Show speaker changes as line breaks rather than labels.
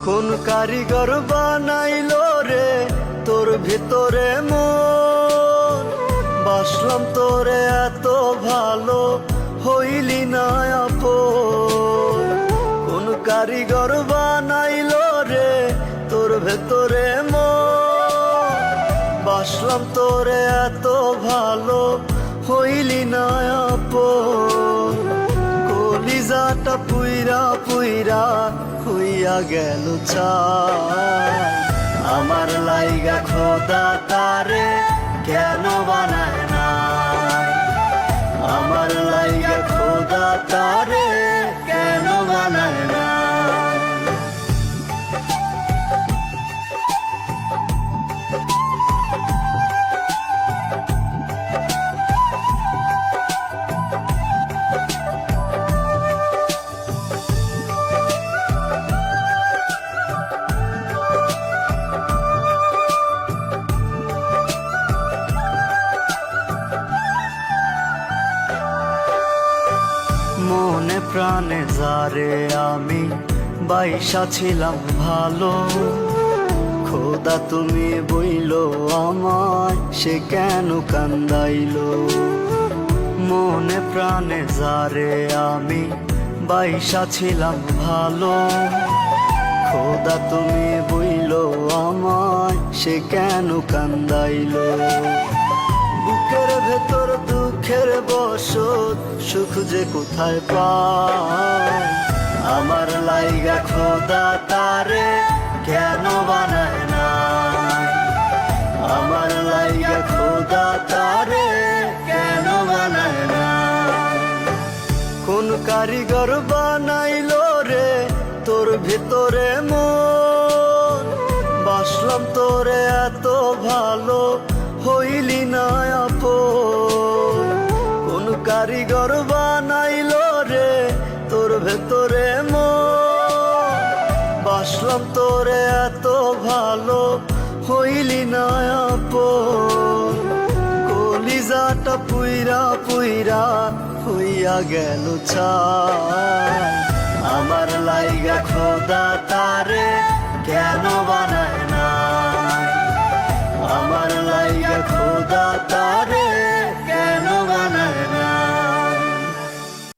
কোন কারিগর বানাইলো রে তোর ভিতরে মন, বাসলাম তোরে এত ভালো হইলি না আপন। কোন কারিগর বানাইলো রে তোর ভিতরে মন, বাসলাম তোরে এত ভালো হইলি না আপন। কলিজাটা পুইরা পুইরা হইয়া গেল চাই, আমার লাইগা খোদা তারে কেন বানায় না, আমার লাইগা খোদা তারে কেন বানায় না। মনে প্রাণে যারে আমি বাইসা ছিলাম ভালো, খোদা তুমি বইলো আমায় সে কেন কান্দাইলো। মনে প্রাণে যারে আমি বাইসা ছিলাম ভালো, খোদা তুমি বইলো আমায় সে কেন কান্দাইলো। বুকের ভেতর দুঃখের বসত সুখ যে কোথায় পায়, আমার লাইগা খোদা তারে কেন বানায় না, আমার লাইগা খোদা তারে কেন বানায় না। কোন কারিগর বানাইলো রে তোর ভিতরে মন, বাসলাম তোরে এত ভালো হইলি না আপন। কোন কারিগর বানাইলো রে তোর ভেতরে মন, বাসলাম তোরে এত ভালো হইলি না আপন। কলিজাটা পুইরা পুইরা হইয়া গেল চাই, আমার লাইগা খোদা তারে কেন বানায়